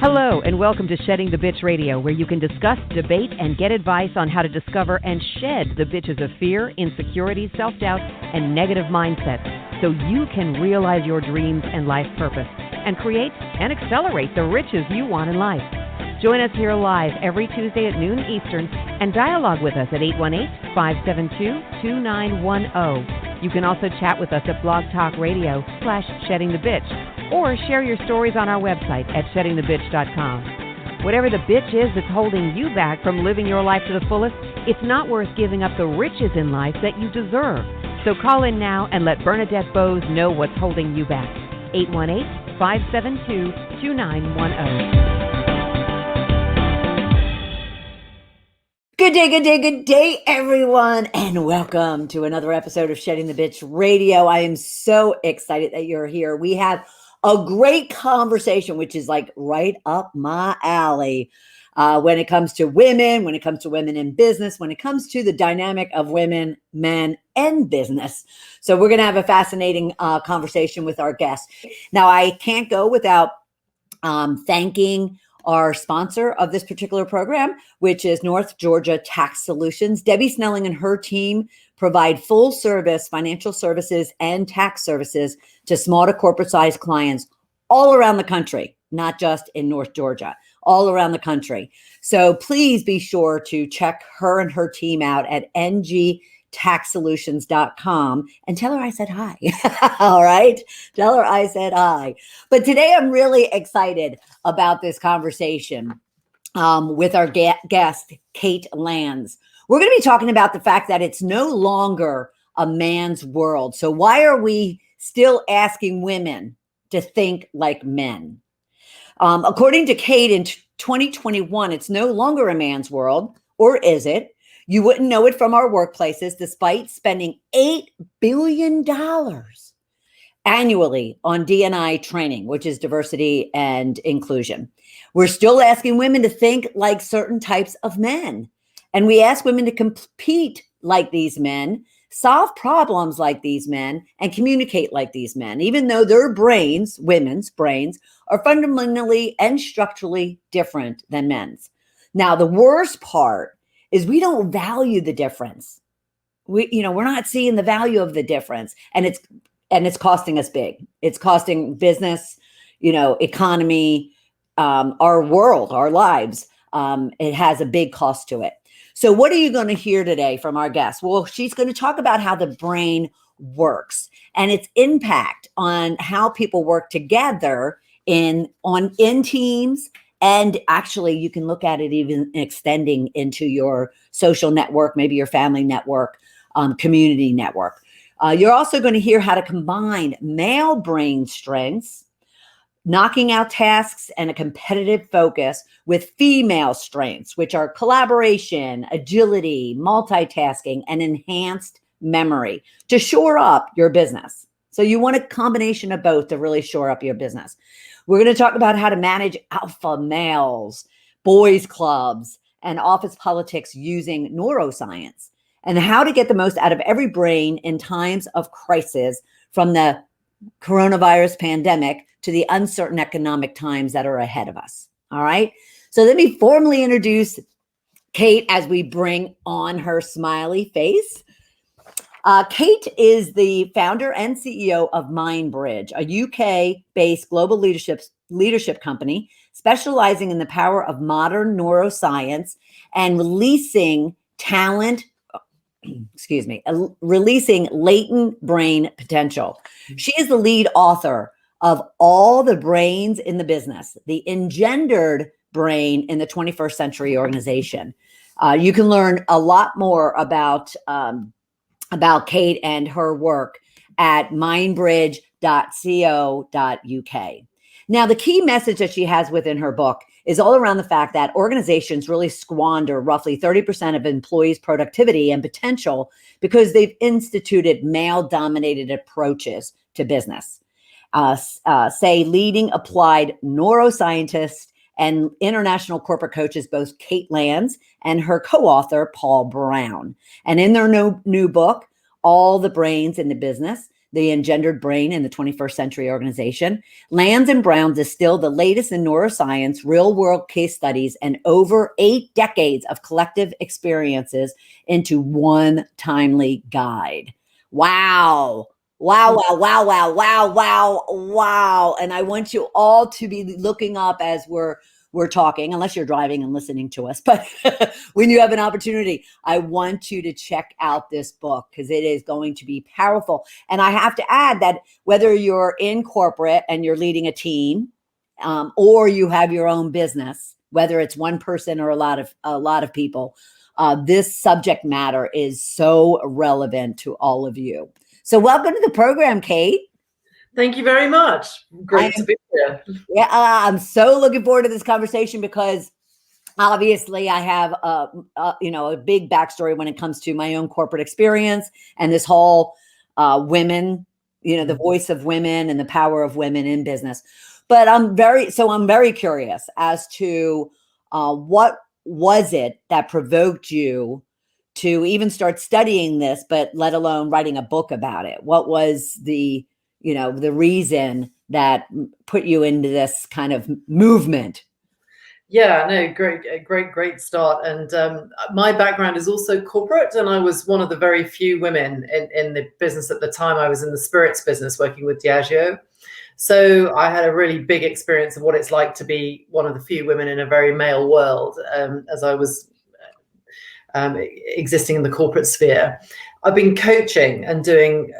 Hello, and welcome to Shedding the Bitch Radio, where you can discuss, debate, and get advice on how to discover and shed the bitches of fear, insecurity, self-doubt, and negative mindsets so you can realize your dreams and life purpose and create and accelerate the riches you want in life. Join us here live every Tuesday at noon Eastern and dialogue with us at 818-572-2910. You can also chat with us at Blog Talk Radio /SheddingTheBitch or share your stories on our website at sheddingthebitch.com. Whatever the bitch is that's holding you back from living your life to the fullest, it's not worth giving up the riches in life that you deserve. So call in now and let Bernadette Boas know what's holding you back. 818-572-2910. Good day, everyone, and welcome to another episode of Shedding the Bitch Radio. I am so excited that you're here. We have a great conversation, which is like right up my alley when it comes to women, when it comes to women in business, when it comes to the dynamic of women, men, and business. So we're going to have a fascinating conversation with our guest. Now, I can't go without thanking our sponsor of this particular program, which is North Georgia Tax Solutions. Debbie Snelling and her team provide full service financial services and tax services to small to corporate sized clients all around the country, not just in North Georgia, all around the country. So please be sure to check her and her team out at ngtaxsolutions.com and tell her I said hi. All right. Tell her I said hi. But today I'm really excited about this conversation with our guest, Kate Lanz. We're going to be talking about the fact that it's no longer a man's world. So why are we still asking women to think like men? According to Kate, in 2021, it's no longer a man's world, or is it? You wouldn't know it from our workplaces, despite spending $8 billion annually on D&I training, which is diversity and inclusion. We're still asking women to think like certain types of men. And we ask women to compete like these men, solve problems like these men, and communicate like these men, even though their brains, women's brains, are fundamentally and structurally different than men's. Now, the worst part is we don't value the difference. We're not seeing the value of the difference, and it's costing us big. It's costing business, economy, our world, our lives. It has a big cost to it. So what are you going to hear today from our guest? Well, she's going to talk about how the brain works and its impact on how people work together in teams. And actually, you can look at it even extending into your social network, maybe your family network, community network. You're also going to hear how to combine male brain strengths, knocking out tasks, and a competitive focus with female strengths, which are collaboration, agility, multitasking, and enhanced memory to shore up your business. So you want a combination of both to really shore up your business. We're going to talk about how to manage alpha males, boys clubs, and office politics using neuroscience, and how to get the most out of every brain in times of crisis, from the coronavirus pandemic to the uncertain economic times that are ahead of us. All right. So let me formally introduce Kate as we bring on her smiley face. Kate is the founder and CEO of Mindbridge, a UK-based global leadership company specializing in the power of modern neuroscience and releasing latent brain potential. She is the lead author of All the Brains in the Business, the Engendered Brain in the 21st Century Organization. You can learn a lot more about Kate and her work at mindbridge.co.uk. Now, the key message that she has within her book is all around the fact that organizations really squander roughly 30% of employees' productivity and potential because they've instituted male-dominated approaches to business. Say leading applied neuroscientists and international corporate coaches, both Kate Lanz and her co-author, Paul Brown. And in their new book, All the Brains in the Business, the Engendered Brain in the 21st Century Organization. Lanz and Brown distill the latest in neuroscience, real-world case studies, and over 8 decades of collective experiences into one timely guide. Wow. Wow, wow, wow, wow, wow, wow, wow. And I want you all to be looking up as we're talking, unless you're driving and listening to us. But when you have an opportunity, I want you to check out this book because it is going to be powerful. And I have to add that whether you're in corporate and you're leading a team, or you have your own business, whether it's one person or a lot of people, this subject matter is so relevant to all of you. So welcome to the program, Kate. Thank you very much. Great to be here. Yeah, I'm so looking forward to this conversation because obviously I have a big backstory when it comes to my own corporate experience and this whole women, the voice of women and the power of women in business. But I'm very curious as to what was it that provoked you to even start studying this, but let alone writing a book about it? What was the reason that put you into this kind of movement? Yeah, no, great start. And my background is also corporate, and I was one of the very few women in the business at the time. I was in the spirits business working with Diageo. So I had a really big experience of what it's like to be one of the few women in a very male world, as I was existing in the corporate sphere. I've been coaching and doing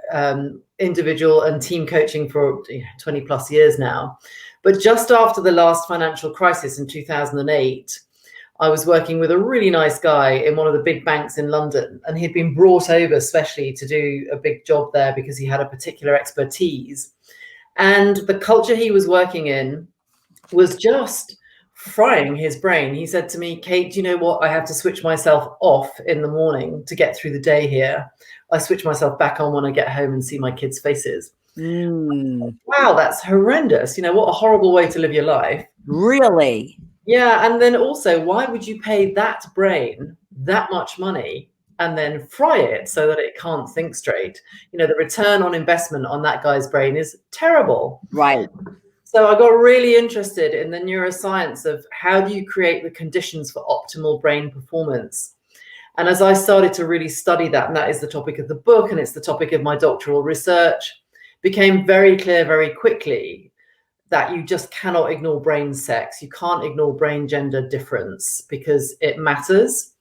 individual and team coaching for 20 plus years now. But just after the last financial crisis in 2008, I was working with a really nice guy in one of the big banks in London, and he'd been brought over specially to do a big job there because he had a particular expertise. And the culture he was working in was just frying his brain. He said to me, Kate, do you know what? I have to switch myself off in the morning to get through the day here. I switch myself back on when I get home and see my kids' faces. Wow, that's horrendous. What a horrible way to live your life. Really? Yeah. And then also, why would you pay that brain that much money and then fry it so that it can't think straight? The return on investment on that guy's brain is terrible. Right. So I got really interested in the neuroscience of how do you create the conditions for optimal brain performance. And as I started to really study that, and that is the topic of the book, and it's the topic of my doctoral research, became very clear very quickly that you just cannot ignore brain sex. You can't ignore brain gender difference because it matters.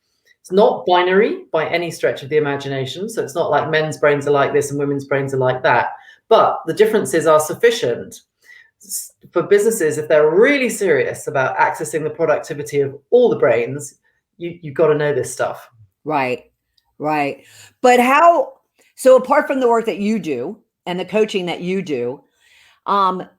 It's not binary by any stretch of the imagination. So it's not like men's brains are like this and women's brains are like that. But the differences are sufficient for businesses. If they're really serious about accessing the productivity of all the brains, you've got to know this stuff. Right. But so apart from the work that you do and the coaching that you do, what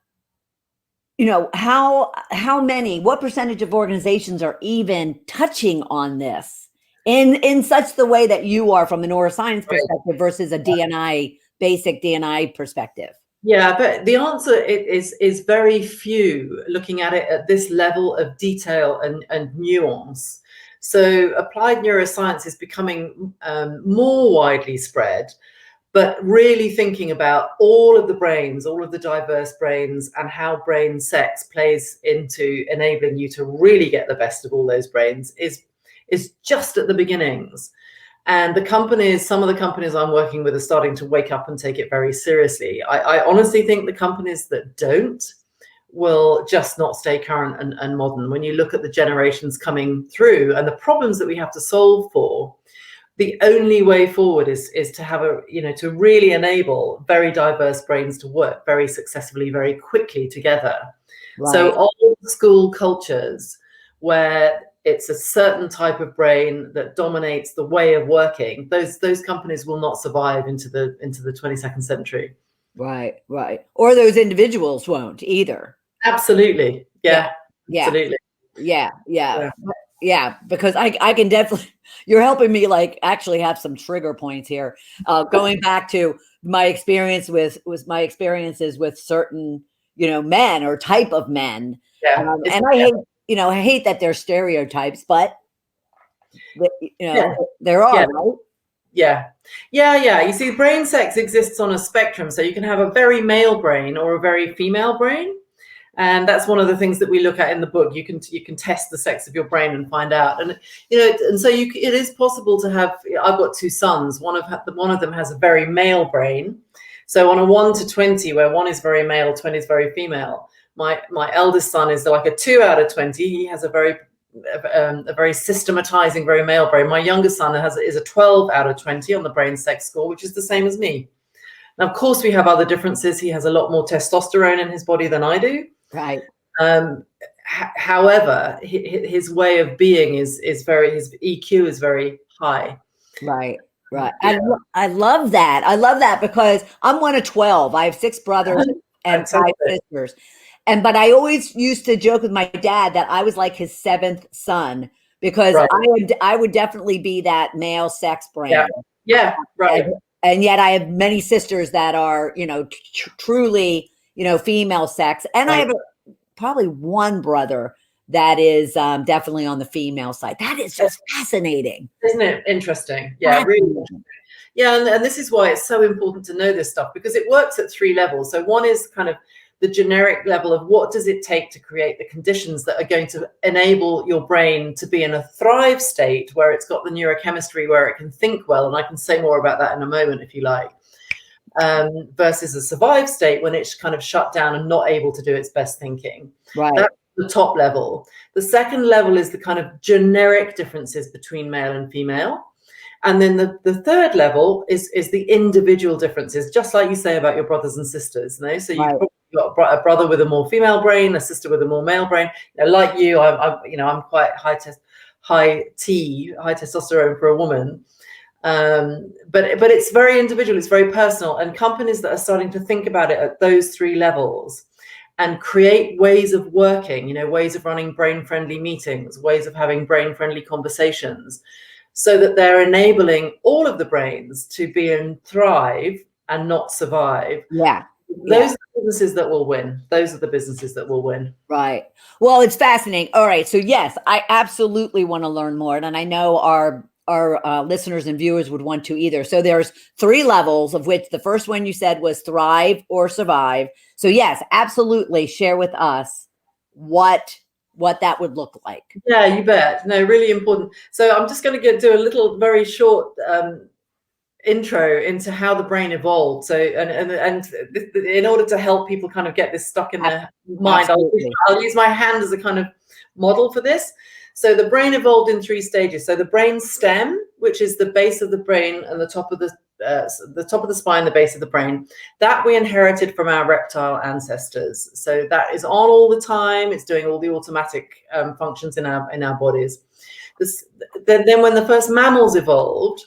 percentage of organizations are even touching on this in such the way that you are from the neuroscience perspective versus a basic DNI perspective? Yeah, but the answer is very few looking at it at this level of detail and nuance. So applied neuroscience is becoming more widely spread, but really thinking about all of the brains, all of the diverse brains, and how brain sex plays into enabling you to really get the best of all those brains is just at the beginnings. And some of the companies I'm working with are starting to wake up and take it very seriously. I honestly think the companies that don't will just not stay current and modern. When you look at the generations coming through and the problems that we have to solve for, the only way forward is to have to really enable very diverse brains to work very successfully, very quickly together. Right. So old school cultures where it's a certain type of brain that dominates the way of working, those companies will not survive into the 22nd century. Right. Or those individuals won't either. Absolutely. Yeah. Absolutely. Yeah. Because I can definitely, you're helping me actually have some trigger points here. Going back to my experiences with certain, men or type of men. Yeah. And I hate that they're stereotypes, but there are, right? Yeah. You see, brain sex exists on a spectrum. So you can have a very male brain or a very female brain. And that's one of the things that we look at in the book. You can test the sex of your brain and find out. And and so it is possible to have. I've got two sons. One of them has a very male brain. So on a 1 to 20, where 1 is very male, 20 is very female. My eldest son is like a 2 out of 20. He has a very systematizing, very male brain. My youngest son is a 12 out of 20 on the brain sex score, which is the same as me. Now, of course, we have other differences. He has a lot more testosterone in his body than I do. Right. However, his way of being is very, his EQ is very high. Right. Yeah. I love that. I love that because I'm one of 12. I have 6 brothers and 5 sisters. But I always used to joke with my dad that I was like his 7th son because I would definitely be that male sex brain. Yeah. Right. And yet I have many sisters that are, truly, female sex. And I have probably one brother that is definitely on the female side. That is just fascinating. Isn't it interesting? Yeah, really interesting. Yeah, and this is why it's so important to know this stuff, because it works at 3 levels. So one is kind of the generic level of what does it take to create the conditions that are going to enable your brain to be in a thrive state where it's got the neurochemistry where it can think well. And I can say more about that in a moment if you like. Versus a survive state when it's kind of shut down and not able to do its best thinking. Right. That's the top level. The second level is the kind of generic differences between male and female. And then the third level is the individual differences, just like you say about your brothers and sisters. So you've probably got a brother with a more female brain, a sister with a more male brain. Like you, I'm quite high testosterone for a woman. But it's very individual, it's very personal, and companies that are starting to think about it at those 3 levels and create ways of working, ways of running brain-friendly meetings, ways of having brain-friendly conversations, so that they're enabling all of the brains to be in thrive and not survive. Yeah. Those are the businesses that will win. Those are the businesses that will win. Right. Well, it's fascinating. All right. So yes, I absolutely want to learn more. And I know our listeners and viewers would want to either. So there's 3 levels, of which the first one you said was thrive or survive. So yes, absolutely share with us what that would look like. Yeah, you bet. No, really important. So I'm just going to do a little very short intro into how the brain evolved. So and in order to help people kind of get this stuck in their mind, I'll use my hand as a kind of model for this. So the brain evolved in 3 stages. So the brain stem, which is the base of the brain and the top of the spine, the base of the brain, that we inherited from our reptile ancestors. So that is on all the time. It's doing all the automatic functions in our bodies. Then when the first mammals evolved,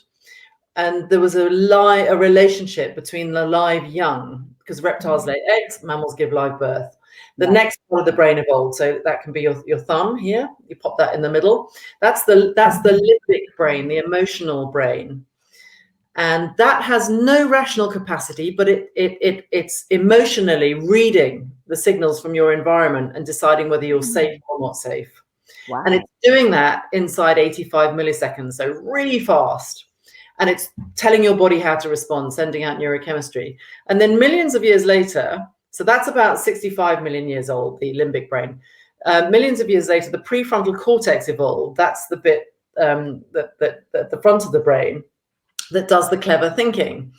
and there was a relationship between the live young, because reptiles lay eggs, mammals give live birth. The next part of the brain evolved, so that can be your thumb here. You pop that in the middle. That's the limbic brain, the emotional brain, and that has no rational capacity, but it's emotionally reading the signals from your environment and deciding whether you're safe or not safe. Wow. And it's doing that inside 85 milliseconds, so really fast. And it's telling your body how to respond, sending out neurochemistry. And then millions of years later, so that's about 65 million years old, the limbic brain. Millions of years later, the prefrontal cortex evolved. That's the bit at the front of the brain that does the clever thinking.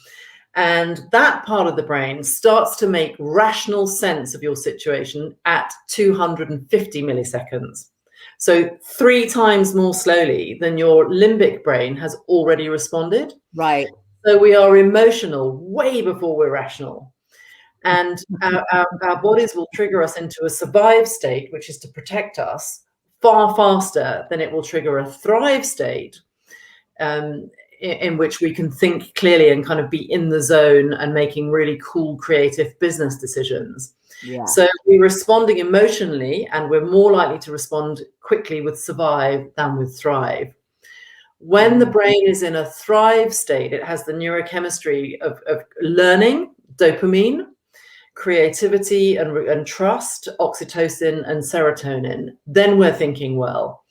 And that part of the brain starts to make rational sense of your situation at 250 milliseconds. So 3 times more slowly than your limbic brain has already responded. Right. So we are emotional way before we're rational. And our bodies will trigger us into a survive state, which is to protect us, far faster than it will trigger a thrive state, in which we can think clearly and kind of be in the zone and making really cool, creative business decisions. Yeah. So we're responding emotionally, and we're more likely to respond quickly with survive than with thrive. When the brain is in a thrive state, it has the neurochemistry of learning, dopamine, creativity and trust, oxytocin and serotonin. Then we're thinking well.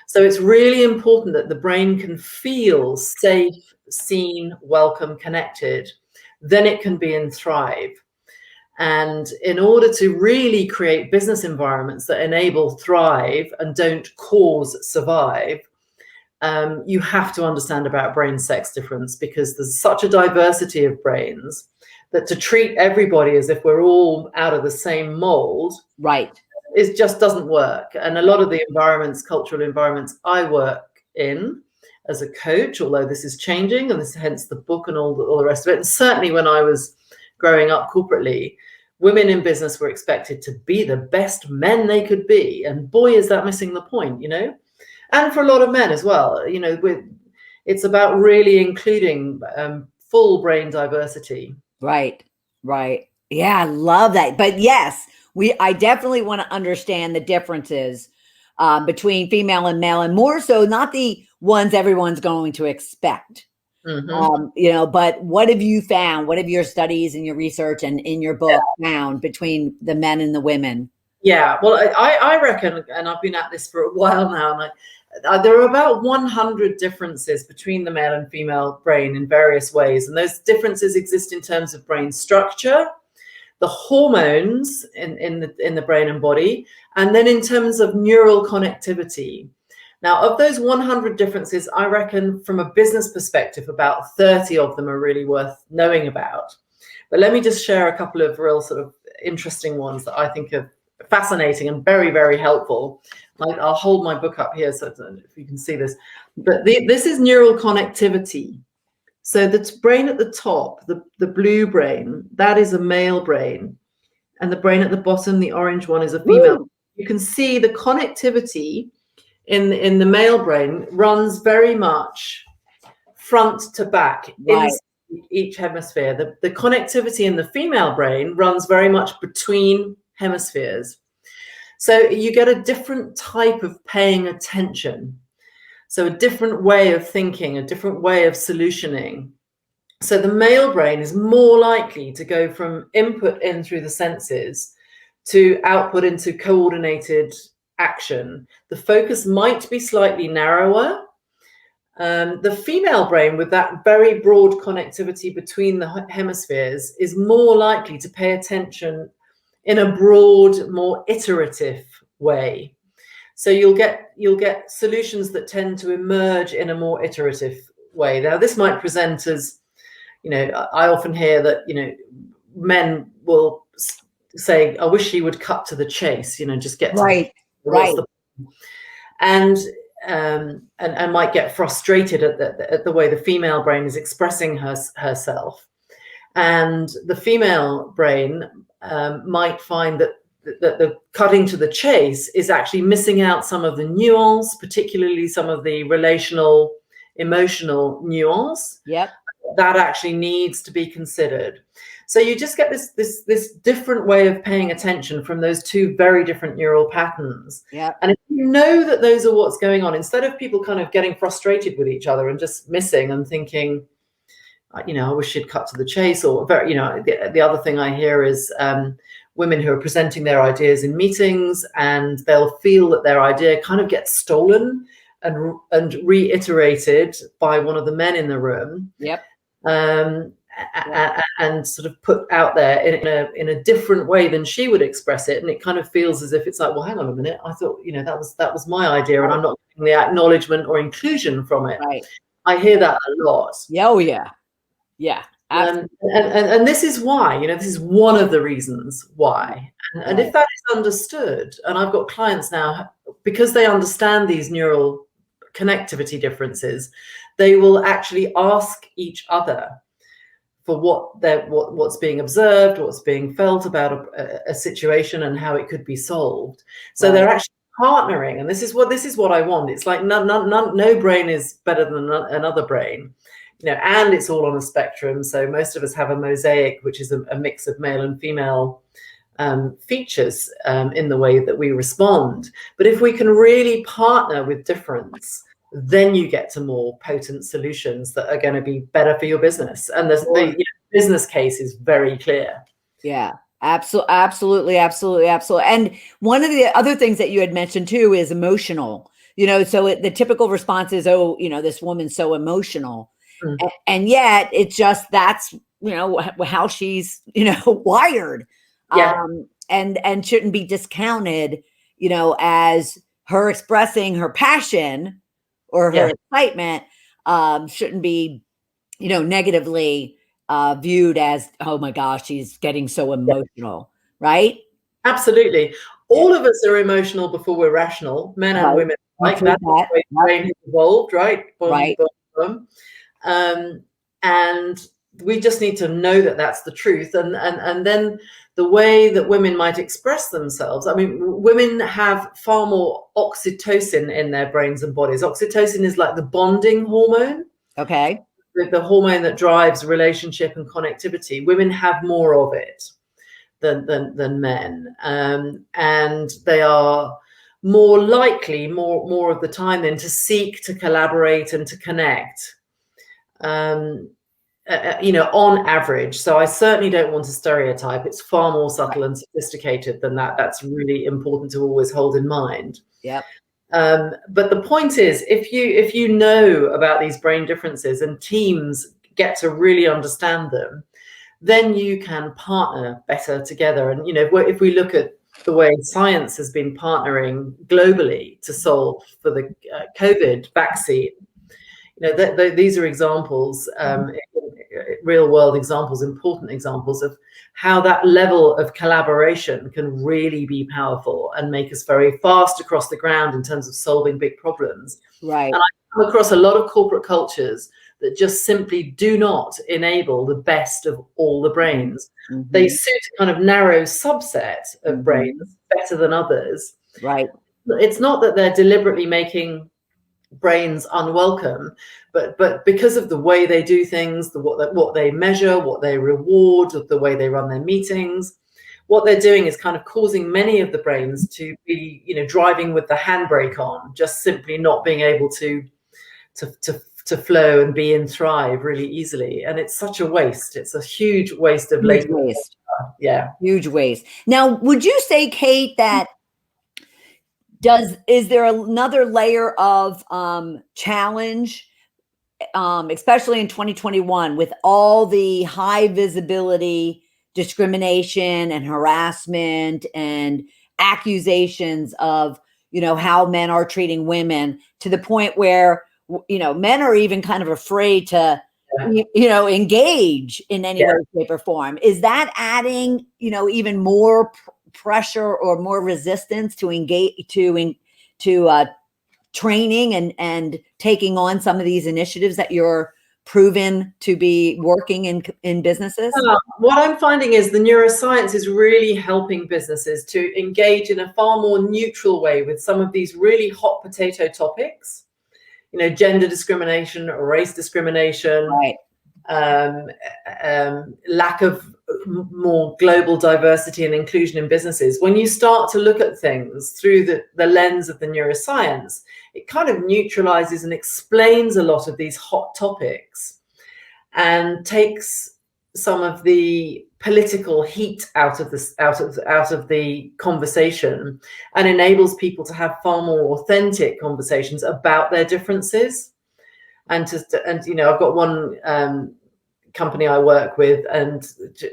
So it's really important that the brain can feel safe, seen, welcome, connected. Then it can be and thrive. And in order to really create business environments that enable thrive and don't cause survive, you have to understand about brain sex difference, because there's such a diversity of brains that to treat everybody as if we're all out of the same mold, right, it just doesn't work. And a lot of the environments, cultural environments I work in as a coach, although this is changing, and this hence the book and all the rest of it. And certainly when I was growing up corporately, women in business were expected to be the best men they could be. And boy, is that missing the point, you know? And for a lot of men as well, you know, it's about really including full brain diversity. Right. Yeah, I love that. But yes, I definitely want to understand the differences between female and male, and more so not the ones everyone's going to expect. Mm-hmm. You know, but what have you found? What have your studies and your research and in your book found between the men and the women? Yeah, well, I reckon, and I've been at this for a while now, and there are about 100 differences between the male and female brain in various ways. And those differences exist in terms of brain structure, the hormones in the brain and body, and then in terms of neural connectivity. Now, of those 100 differences, I reckon from a business perspective, about 30 of them are really worth knowing about. But let me just share a couple of real sort of interesting ones that I think are fascinating and very, very helpful. Like, I'll hold my book up here so if you can see this. But this is neural connectivity. So the brain at the top, the blue brain, that is a male brain. And the brain at the bottom, the orange one, is a female. Ooh. You can see the connectivity in the male brain runs very much front to back, right, in each hemisphere. The connectivity in the female brain runs very much between hemispheres. So you get a different type of paying attention. So a different way of thinking, a different way of solutioning. So the male brain is more likely to go from input in through the senses to output into coordinated action. The focus might be slightly narrower. The female brain, with that very broad connectivity between the hemispheres, is more likely to pay attention in a broad, more iterative way. So you'll get solutions that tend to emerge in a more iterative way. Now, this might present as, you know, I often hear that, you know, men will say, I wish he would cut to the chase, you know, just get to right. And might get frustrated at the way the female brain is expressing herself. And the female brain might find that the cutting to the chase is actually missing out some of the nuance, particularly some of the relational, emotional nuance. Yep. That actually needs to be considered. So you just get this different way of paying attention from those two very different neural patterns. Yeah. And if you know that those are what's going on, instead of people kind of getting frustrated with each other and just missing and thinking, you know, I wish she'd cut to the chase, or very, you know, the other thing I hear is women who are presenting their ideas in meetings, and they'll feel that their idea kind of gets stolen and reiterated by one of the men in the room. Yep. And sort of put out there in a different way than she would express it, and it kind of feels as if it's like, well, hang on a minute, I thought, you know, that was my idea, and I'm not getting the acknowledgement or inclusion from it. Right. I hear that a lot. Oh yeah. And this is why, you know, this is one of the reasons why. And if that is understood, and I've got clients now, because they understand these neural connectivity differences, they will actually ask each other for what's being observed, what's being felt about a situation, and how it could be solved. So they're actually partnering, and this is what I want. It's like no brain is better than another brain, you know, and it's all on a spectrum. So most of us have a mosaic, which is a mix of male and female features in the way that we respond. But if we can really partner with difference, then you get to more potent solutions that are going to be better for your business. And the business case is very clear. Yeah, absolutely. And one of the other things that you had mentioned too is emotional. So the typical response is, oh, this woman's so emotional. Mm. And yet it's just, that's, how she's, wired. Yeah. And shouldn't be discounted, as her expressing her passion or her excitement, shouldn't be, negatively viewed as, oh my gosh, she's getting so emotional, right? Absolutely. All of us are emotional before we're rational, men and women. Like that's the way the brain has evolved, right? Boom, boom, boom. And we just need to know that that's the truth. And then the way that women might express themselves. I mean, women have far more oxytocin in their brains and bodies. Oxytocin is like the bonding hormone. Okay. The hormone that drives relationship and connectivity. Women have more of it than men. And they are more likely, more of the time then, to seek to collaborate and to connect. On average. So I certainly don't want to stereotype. It's far more subtle and sophisticated than that. That's really important to always hold in mind. Yep. But the point is, if you know about these brain differences and teams get to really understand them, then you can partner better together. And if we look at the way science has been partnering globally to solve for the COVID vaccine, these are examples, real world examples, important examples of how that level of collaboration can really be powerful and make us very fast across the ground in terms of solving big problems. Right. And I come across a lot of corporate cultures that just simply do not enable the best of all the brains. Mm-hmm. They suit a kind of narrow subset of brains better than others. Right. It's not that they're deliberately making brains unwelcome, but because of the way they do things, what they measure, what they reward, the way they run their meetings, what they're doing is kind of causing many of the brains to be, driving with the handbrake on, just simply not being able to flow and be and thrive really easily. And it's such a waste. It's a huge waste of huge waste. Yeah, huge waste. Now, would you say, Kate, that is there another layer of challenge, especially in 2021, with all the high visibility discrimination and harassment and accusations of, how men are treating women, to the point where, men are even kind of afraid to, engage in any way, shape, or form? Is that adding, even more pressure or more resistance to engage to training and taking on some of these initiatives that you're proven to be working in businesses? What I'm finding is the neuroscience is really helping businesses to engage in a far more neutral way with some of these really hot potato topics, gender discrimination, race discrimination, right. Lack of more global diversity and inclusion in businesses. When you start to look at things through the lens of the neuroscience, it kind of neutralizes and explains a lot of these hot topics and takes some of the political heat out of the conversation, and enables people to have far more authentic conversations about their differences. And I've got one company I work with, and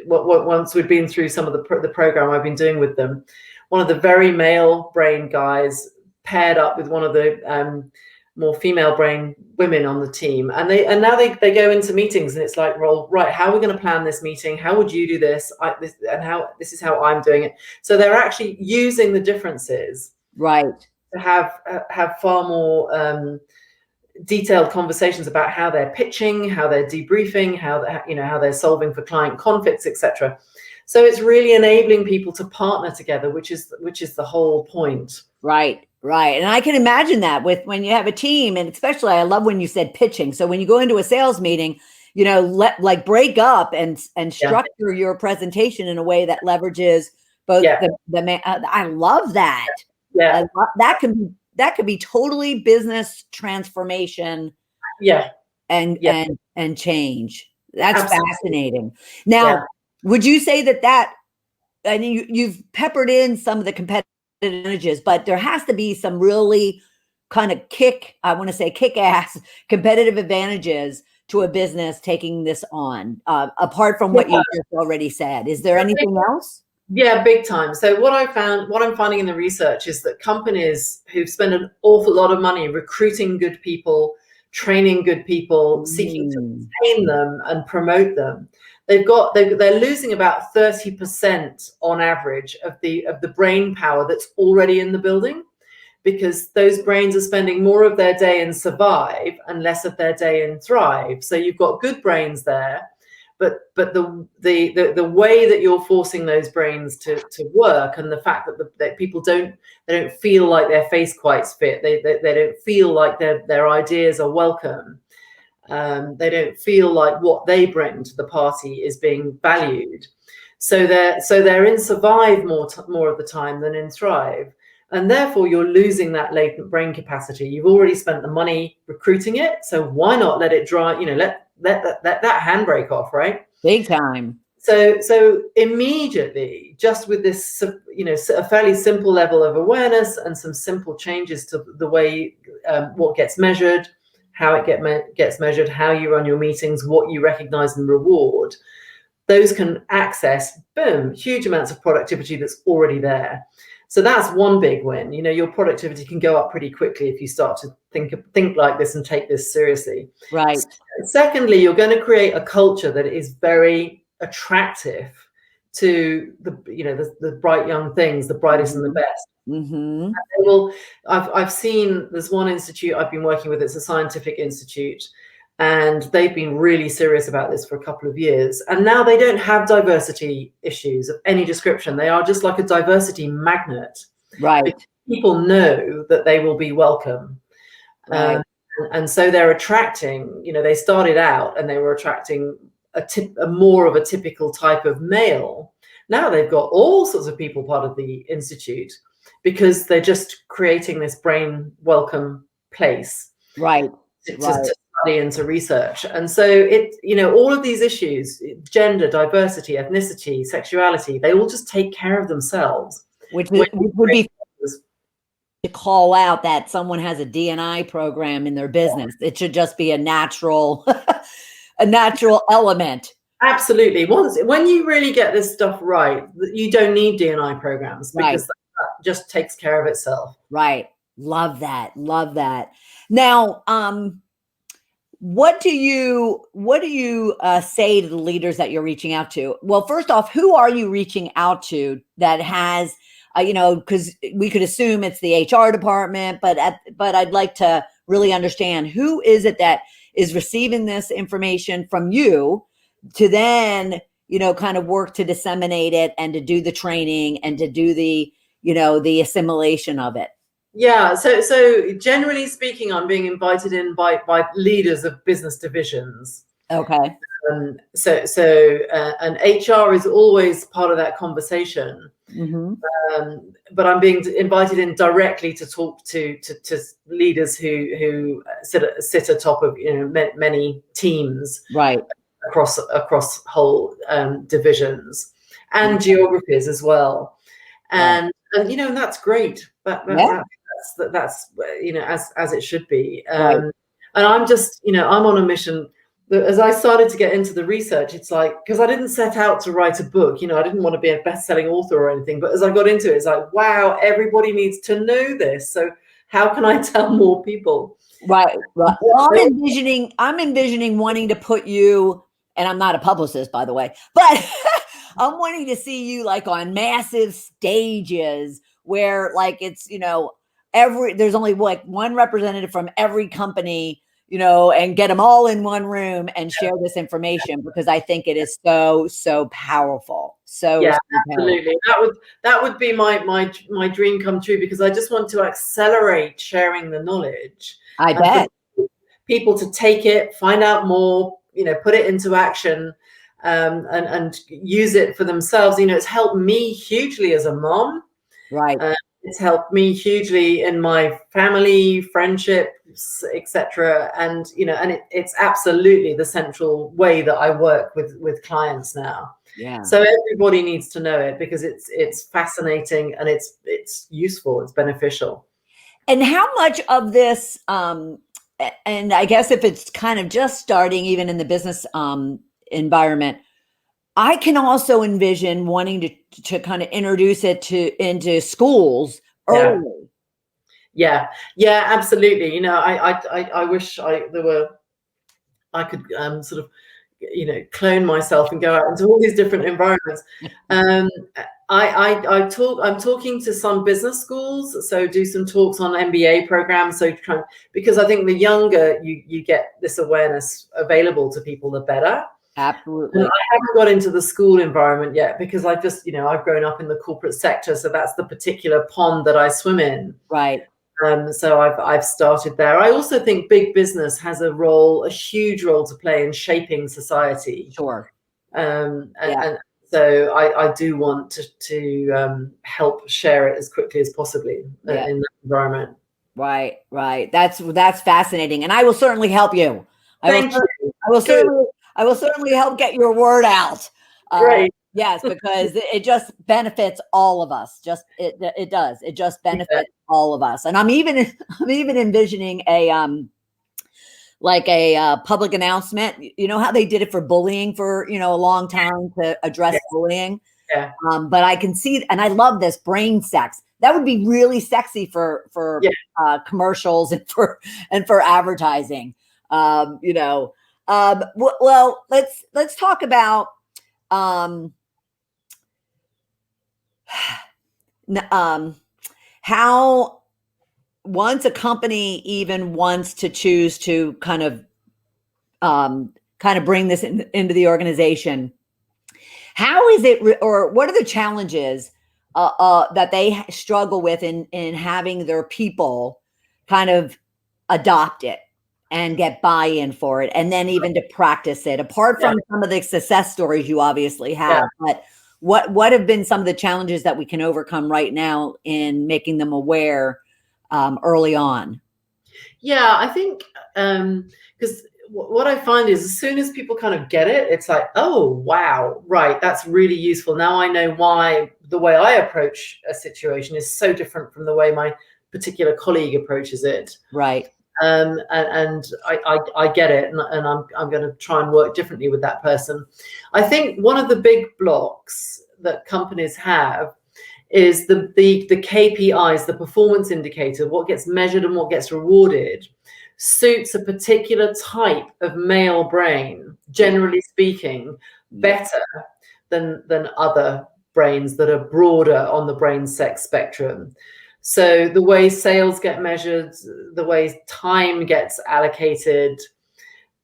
once we'd been through some of the program I've been doing with them, one of the very male brain guys paired up with one of the more female brain women on the team, and now they go into meetings, and it's like, well, right, how are we going to plan this meeting? How would you do this? This is how I'm doing it. So they're actually using the differences, right, to have far more detailed conversations about how they're pitching, how they're debriefing, how they're solving for client conflicts, etc. So it's really enabling people to partner together, which is the whole point. Right. And I can imagine that when you have a team, and especially I love when you said pitching. So when you go into a sales meeting, break up and structure your presentation in a way that leverages both the man. I love that. Yeah, that could be totally business transformation. Yeah. And change. That's Absolutely. Fascinating. Now, would you say that I mean, you've peppered in some of the competitive advantages, but there has to be some really kind of kick ass competitive advantages to a business taking this on, apart from what you just already said? Is there anything else? Yeah, big time. So what I'm finding in the research is that companies who spend an awful lot of money recruiting good people, training good people, seeking to retain them and promote them, they're losing about 30% on average of the brain power that's already in the building, because those brains are spending more of their day in survive and less of their day in thrive. So you've got good brains there, but the way that you're forcing those brains to work, and the fact that people don't feel like their face quite fit, they don't feel like their ideas are welcome. They don't feel like what they bring to the party is being valued. So they're in survive more of the time than in thrive. And therefore, you're losing that latent brain capacity. You've already spent the money recruiting it. So why not let it dry, let that handbrake off, right? Big time. So immediately, just with this, a fairly simple level of awareness and some simple changes to the way what gets measured, how it gets measured, how you run your meetings, what you recognize and reward, those can access, boom, huge amounts of productivity that's already there. So that's one big win. Your productivity can go up pretty quickly if you start to think like this and take this seriously. Right. Secondly, you're going to create a culture that is very attractive to the bright young things, the brightest and the best. Mm-hmm. And I've seen, there's one institute I've been working with. It's a scientific institute, and they've been really serious about this for a couple of years. And now they don't have diversity issues of any description. They are just like a diversity magnet. Right. People know that they will be welcome. Right. And so they're attracting, they started out and they were attracting a more of a typical type of male. Now they've got all sorts of people part of the institute, because they're just creating this brain welcome place. Right. To study and to research. And so all of these issues, gender, diversity, ethnicity, sexuality, they all just take care of themselves. Which would be to call out that someone has a D&I program in their business. It should just be a natural element. Absolutely. When you really get this stuff right, you don't need D&I programs, because that just takes care of itself. Right. Love that. Now, what do you say to the leaders that you're reaching out to? Well, first off, who are you reaching out to that has, because we could assume it's the HR department, but I'd like to really understand, who is it that is receiving this information from you to then, kind of work to disseminate it and to do the training and to do the assimilation of it? Yeah, so generally speaking, I'm being invited in by leaders of business divisions. Okay. And HR is always part of that conversation. Mm-hmm. But I'm being invited in directly to talk to leaders who sit atop of many teams, right, across whole divisions and geographies as well. And that's great. That's as it should be. And I'm just, I'm on a mission. As I started to get into the research, it's like, because I didn't set out to write a book, I didn't want to be a best-selling author or anything. But as I got into it, it's like, wow, everybody needs to know this. So how can I tell more people? Right. Well, I'm envisioning wanting to put you, and I'm not a publicist, by the way, but I'm wanting to see you like on massive stages where like it's, there's only like one representative from every company, and get them all in one room and share this information, because I think it is so powerful. Absolutely. That would be my dream come true, because I just want to accelerate sharing the knowledge. I bet people to take it, find out more, put it into action, and use it for themselves. It's helped me hugely as a mom. Right. It's helped me hugely in my family, friendships, etc. And it's absolutely the central way that I work with clients now. Yeah. So everybody needs to know it, because it's fascinating and it's useful, it's beneficial. And how much of this, and I guess if it's kind of just starting, even in the business environment, I can also envision wanting to kind of introduce it into schools early. Yeah, absolutely. I wish I could sort of, clone myself and go out into all these different environments. I'm talking to some business schools, so do some talks on MBA programs. So because I think the younger you get this awareness available to people, the better. Absolutely. And I haven't got into the school environment yet because I've just, I've grown up in the corporate sector, so that's the particular pond that I swim in. Right. So I've started there. I also think big business has a huge role to play in shaping society. Sure. And so I do want to help share it as quickly as possibly in that environment. Right. That's fascinating, and I will certainly help you. Thank you. I will certainly help get your word out. Great. Yes, because it just benefits all of us. It does. It just benefits all of us. And I'm even envisioning a public announcement. You know how they did it for bullying for a long time to address bullying. Yeah. But I can see, and I love this brain sex. That would be really sexy for commercials and for advertising. Well, let's talk about how once a company even wants to choose to kind of bring this into the organization, how is it, or what are the challenges that they struggle with in having their people kind of adopt it and get buy-in for it, and then even to practice it, apart from some of the success stories you obviously have, but what have been some of the challenges that we can overcome right now in making them aware early on? Yeah, I think because what I find is as soon as people kind of get it, it's like, oh, wow, right, that's really useful. Now I know why the way I approach a situation is so different from the way my particular colleague approaches it. Right. And I get it, and I'm going to try and work differently with that person. I think one of the big blocks that companies have is the KPIs, the performance indicator, what gets measured and what gets rewarded, suits a particular type of male brain, generally speaking, better than other brains that are broader on the brain sex spectrum. So the way sales get measured, the way time gets allocated,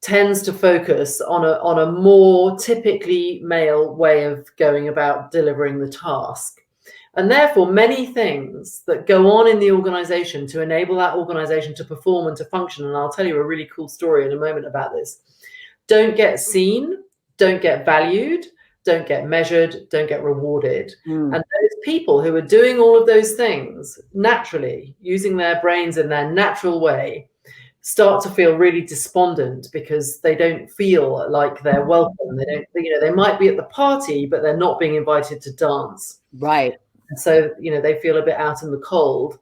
tends to focus on a more typically male way of going about delivering the task. And therefore, many things that go on in the organization to enable that organization to perform and to function, and I'll tell you a really cool story in a moment about this, don't get seen, don't get valued, don't get measured, don't get rewarded. And those people who are doing all of those things naturally, using their brains in their natural way, start to feel really despondent because they don't feel like they're welcome. They don't, they might be at the party, but they're not being invited to dance. Right. And so, they feel a bit out in the cold.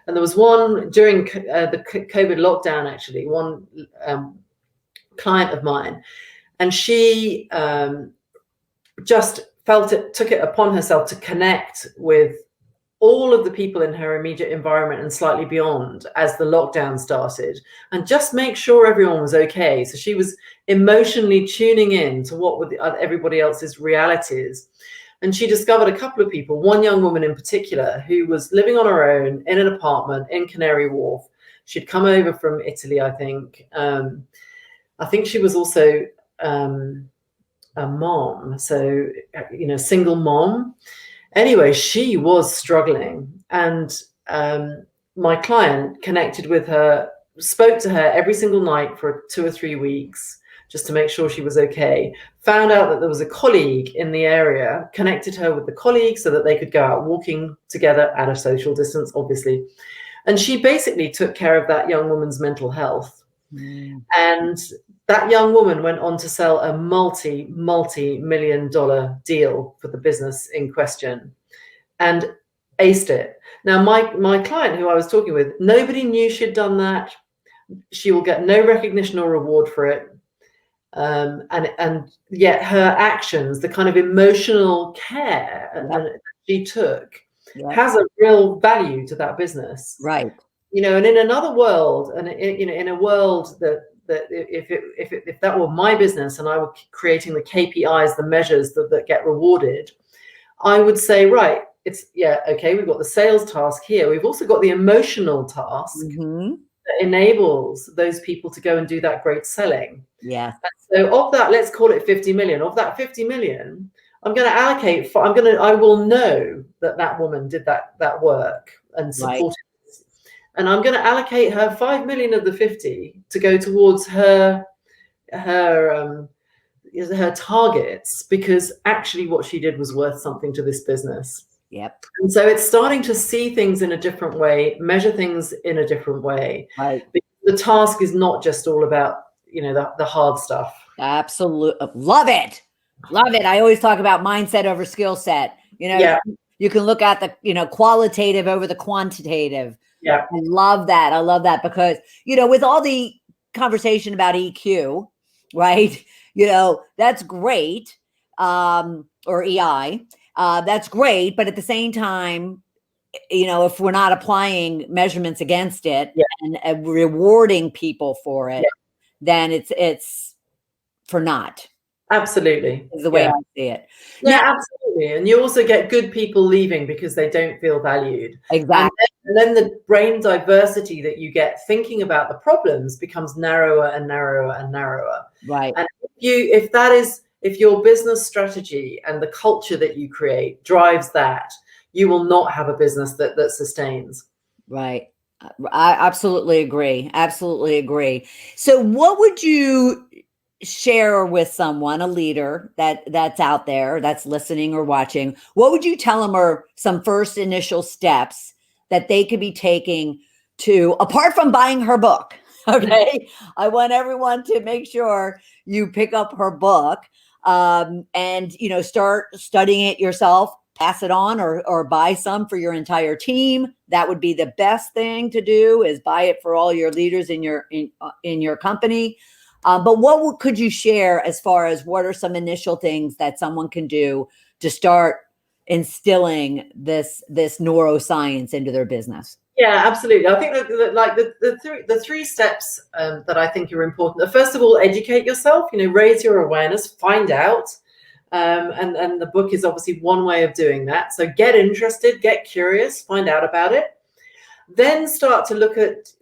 And there was one during the COVID lockdown, actually, one client of mine, and she just took it upon herself to connect with all of the people in her immediate environment and slightly beyond as the lockdown started, and just make sure everyone was okay. So she was emotionally tuning in to what were everybody else's realities. And she discovered a couple of people, one young woman in particular, who was living on her own in an apartment in Canary Wharf. She'd come over from Italy, I think. I think she was also a mom, so single mom. Anyway, she was struggling, and my client connected with her, spoke to her every single night for 2 or 3 weeks just to make sure she was okay. Found out that there was a colleague in the area, connected her with the colleague so that they could go out walking together at a social distance, obviously. And she basically took care of that young woman's mental health. And that young woman went on to sell a multi-million-dollar deal for the business in question. And aced it. Now, my client who I was talking with, nobody knew she'd done that. She will get no recognition or reward for it. And yet her actions, the kind of emotional care that she took, has a real value to that business. Right. You know, and in another world, and in a world that if that were my business and I were creating the KPIs, the measures that get rewarded, I would say, right, it's okay, we've got the sales task here. We've also got the emotional task that enables those people to go and do that great selling. Yeah. And so of that, let's call it 50 million. Of that 50 million, I'm going to allocate, I will know that woman did that work and supported it. And I'm going to allocate her 5 million of the 50 to go towards her targets, because actually what she did was worth something to this business. Yep. And so it's starting to see things in a different way, measure things in a different way. Right. The task is not just all about, the hard stuff. Absolutely. Love it. Love it. I always talk about mindset over skill set. You can look at the, qualitative over the quantitative. Yeah. I love that. I love that because, with all the conversation about EQ, right? That's great. Or EI. That's great. But at the same time, if we're not applying measurements against it and rewarding people for it, then it's for naught. Absolutely. Is the way I see it. Yeah, absolutely. And you also get good people leaving because they don't feel valued. Exactly. And then the brain diversity that you get thinking about the problems becomes narrower and narrower and narrower. Right. And if your business strategy and the culture that you create drives that, you will not have a business that sustains. Right. I absolutely agree. Absolutely agree. So what would you share with someone, a leader that's out there, that's listening or watching? What would you tell them are some first initial steps that they could be taking to, apart from buying her book? Okay. I want everyone to make sure you pick up her book and, start studying it yourself, pass it on or buy some for your entire team. That would be the best thing to do, is buy it for all your leaders in your company. But what could you share as far as what are some initial things that someone can do to start instilling this neuroscience into their business? Yeah, absolutely. I think that the three steps that I think are important. First of all, educate yourself. Raise your awareness, find out, and the book is obviously one way of doing that. So get interested, get curious, find out about it. Then start to look at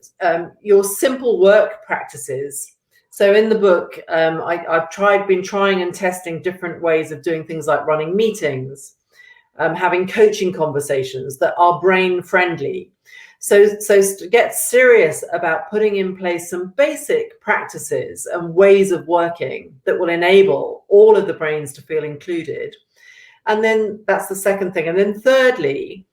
your simple work practices. So in the book, I've been trying and testing different ways of doing things like running meetings, having coaching conversations that are brain friendly. So get serious about putting in place some basic practices and ways of working that will enable all of the brains to feel included. And then that's the second thing. And then thirdly,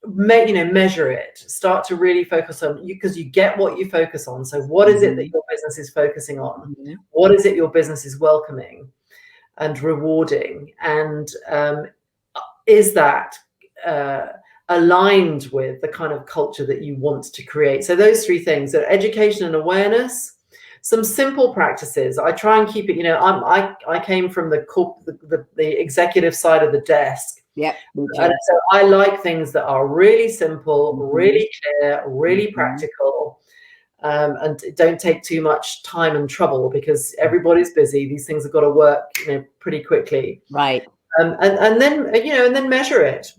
measure it. Start to really focus on you, because you get what you focus on. So what is it that your business is focusing on? What is it your business is welcoming and rewarding? And is that aligned with the kind of culture that you want to create? So those three things are education and awareness, some simple practices. I try and keep it, I came from the executive side of the desk. Yep. And so I like things that are really simple, really clear, really practical, and don't take too much time and trouble, because everybody's busy. These things have got to work, pretty quickly. Right. And then measure it.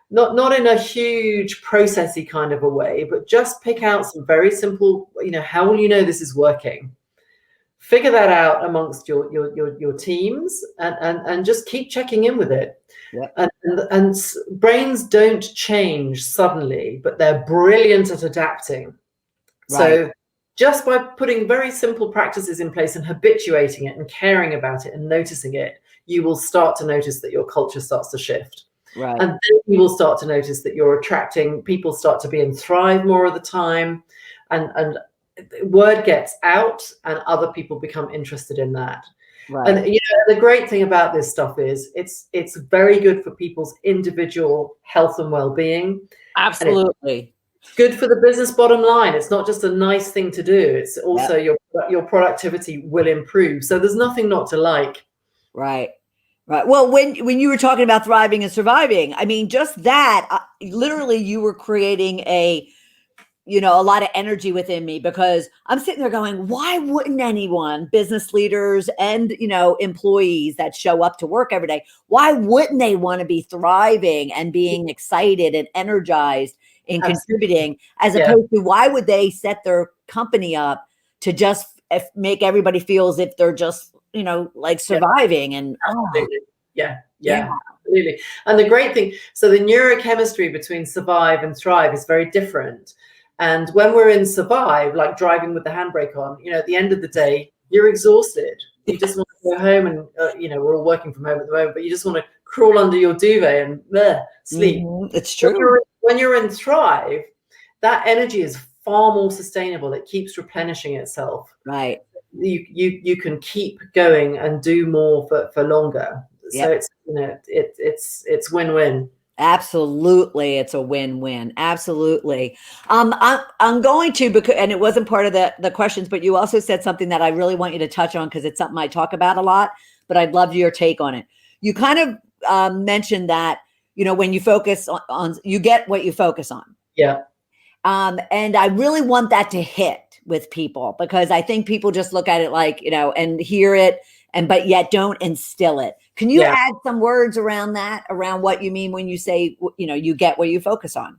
Not in a huge processy kind of a way, but just pick out some very simple, how will you know this is working? Figure that out amongst your teams and just keep checking in with it. Yep. And brains don't change suddenly, but they're brilliant at adapting. Right. So just by putting very simple practices in place and habituating it and caring about it and noticing it, you will start to notice that your culture starts to shift. Right. And then you will start to notice that you're attracting, people start to be and thrive more of the time, and word gets out and other people become interested in that. Right. And the great thing about this stuff is it's very good for people's individual health and well-being. Absolutely. Good for the business bottom line. It's not just a nice thing to do. It's also your productivity will improve. So there's nothing not to like. Right. Right. Well, when you were talking about thriving and surviving, I mean, just that, literally you were creating a lot of energy within me, because I'm sitting there going, why wouldn't anyone, business leaders and, employees that show up to work every day, why wouldn't they want to be thriving and being excited and energized and contributing, as opposed to why would they set their company up to just make everybody feel as if they're just, like surviving and absolutely. Absolutely. And the great thing, so the neurochemistry between survive and thrive is very different. And when we're in survive, like driving with the handbrake on, at the end of the day, you're exhausted. You just want to go home and, we're all working from home at the moment, but you just want to crawl under your duvet and sleep. It's true. When you're in thrive, that energy is far more sustainable. It keeps replenishing itself. Right. You can keep going and do more for longer. So it's win-win. Absolutely. It's a win-win. Absolutely. I'm going to, because, and it wasn't part of the questions, but you also said something that I really want you to touch on, because it's something I talk about a lot, but I'd love your take on it. You kind of mentioned that, when you focus on, you get what you focus on. Yeah. And I really want that to hit with people, because I think people just look at it like, and hear it, but yet don't instill it. Can you add some words around that, around what you mean when you say, you get what you focus on?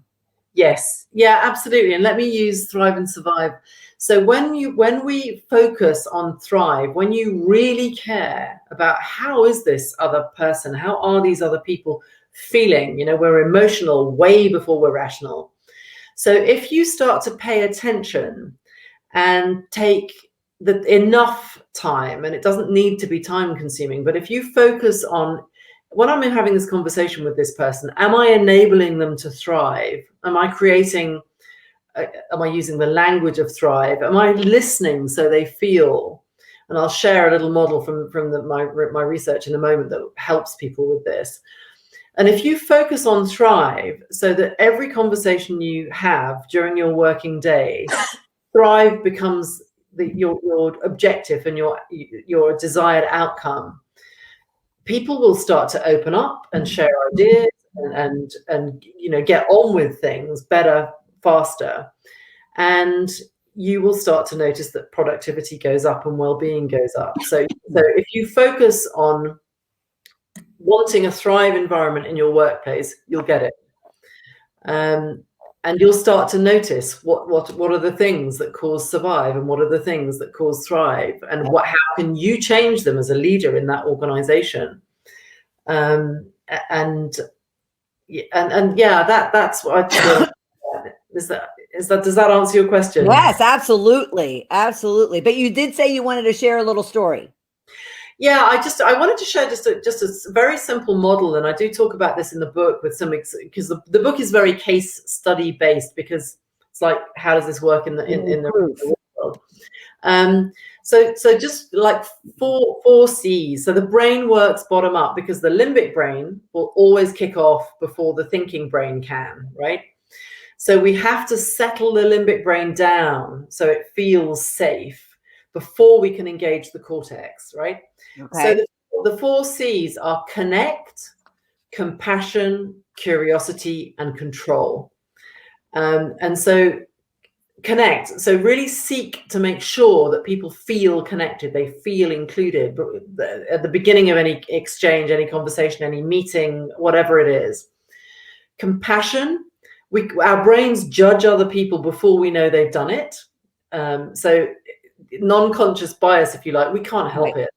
Yes. Yeah, absolutely. And let me use thrive and survive. So when we focus on thrive, when you really care about how is this other person, how are these other people feeling, we're emotional way before we're rational. So if you start to pay attention and take enough time, and it doesn't need to be time consuming, but if you focus on, when I'm having this conversation with this person, am I enabling them to thrive? Am I using the language of thrive? Am I listening so they feel? And I'll share a little model from my research in a moment that helps people with this. And if you focus on thrive, so that every conversation you have during your working day, thrive becomes your objective and your desired outcome, people will start to open up and share ideas and get on with things better, faster. And you will start to notice that productivity goes up and well-being goes up. So if you focus on wanting a thrive environment in your workplace, you'll get it. And you'll start to notice what are the things that cause survive and what are the things that cause thrive, and how can you change them as a leader in that organization. That's what I feel. Does that answer your question? Yes, absolutely. Absolutely. But you did say you wanted to share a little story. Yeah, I wanted to share just a very simple model, and I do talk about this in the book with some, because the book is very case study based, because it's like, how does this work in the world? So just like four C's. So the brain works bottom up, because the limbic brain will always kick off before the thinking brain can, right? So we have to settle the limbic brain down so it feels safe before we can engage the cortex, right? Okay. So the four C's are connect, compassion, curiosity, and control. And so connect. So really seek to make sure that people feel connected, they feel included. But at the beginning of any exchange, any conversation, any meeting, whatever it is. Compassion. Our brains judge other people before we know they've done it. So non-conscious bias, if you like, we can't help it.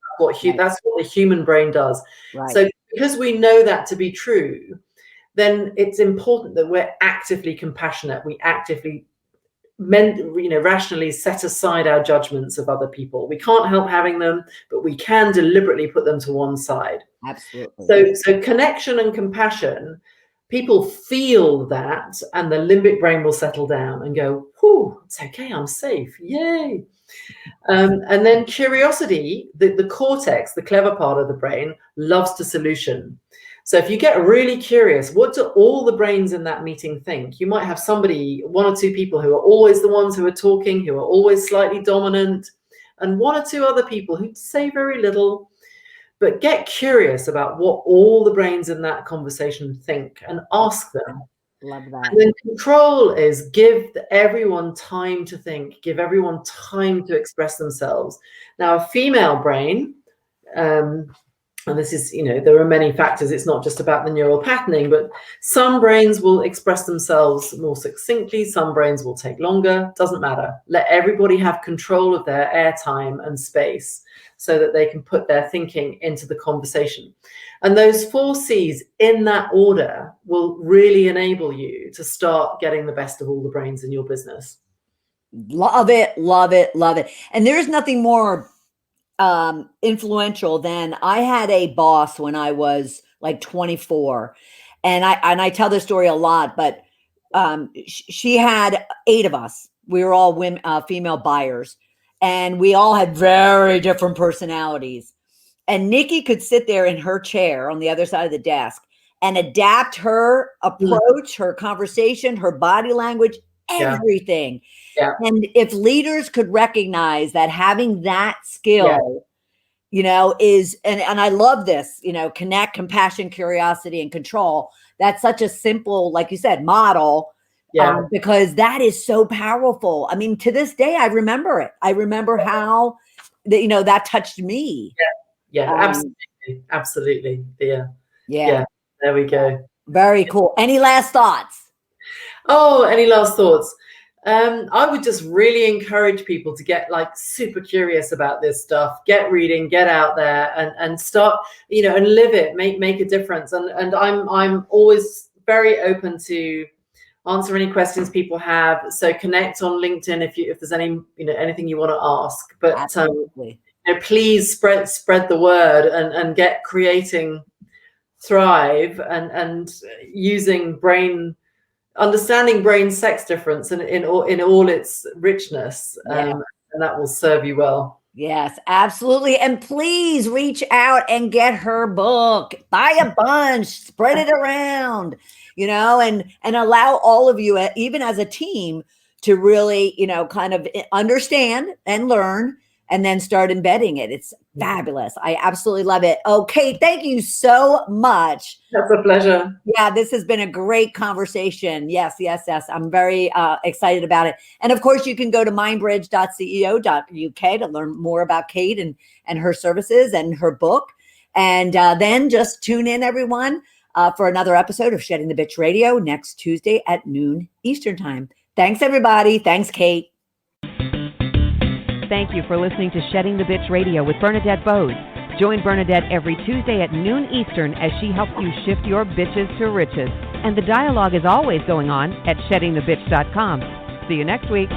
That's what the human brain does. Right. So because we know that to be true, then it's important that we're actively compassionate. We actively, rationally set aside our judgments of other people. We can't help having them, but we can deliberately put them to one side. Absolutely. So connection and compassion people feel that, and the limbic brain will settle down and go, whew, it's okay, I'm safe, yay. And then curiosity, the cortex, the clever part of the brain, loves to solution. So if you get really curious, what do all the brains in that meeting think? You might have somebody, one or two people who are always the ones who are talking, who are always slightly dominant, and one or two other people who say very little. But get curious about what all the brains in that conversation think and ask them. Love that. And then control is give everyone time to think, give everyone time to express themselves. Now, a female brain, and this is, there are many factors. It's not just about the neural patterning, but some brains will express themselves more succinctly. Some brains will take longer. Doesn't matter. Let everybody have control of their airtime and space so that they can put their thinking into the conversation. And those 4 C's in that order will really enable you to start getting the best of all the brains in your business. Love it, love it, love it. And there's nothing more influential than I had a boss when I was like 24, and I tell this story a lot, but she had 8 of us. We were all women, female buyers, and we all had very different personalities. And Nikki could sit there in her chair on the other side of the desk and adapt her approach, her conversation, her body language, everything. Yeah. And if leaders could recognize that having that skill, is, and I love this, connect, compassion, curiosity, and control. That's such a simple, like you said, model, because that is so powerful. I mean, to this day, I remember it. I remember how, that touched me. Yeah, absolutely. Yeah. There we go. Very cool. Any last thoughts? Oh, any last thoughts? I would just really encourage people to get super curious about this stuff. Get reading, get out there, and start, and live it. Make a difference. And I'm always very open to answer any questions people have. So connect on LinkedIn if there's any anything you want to ask. But absolutely. Please spread the word and get creating Thrive and using understanding brain sex difference in all its richness, and that will serve you well. Yes, absolutely. And please reach out and get her book. Buy a bunch, spread it around, and allow all of you, even as a team, to really, kind of understand and learn, and then start embedding it. It's fabulous. I absolutely love it. Okay, thank you so much. That's a pleasure. Yeah, this has been a great conversation. Yes. I'm very excited about it. And of course, you can go to mindbridge.co.uk to learn more about Kate and her services and her book. And then just tune in, everyone, for another episode of Shedding the Bitch Radio next Tuesday at noon Eastern Time. Thanks, everybody. Thanks, Kate. Thank you for listening to Shedding the Bitch Radio with Bernadette Boas. Join Bernadette every Tuesday at noon Eastern as she helps you shift your bitches to riches. And the dialogue is always going on at sheddingthebitch.com. See you next week.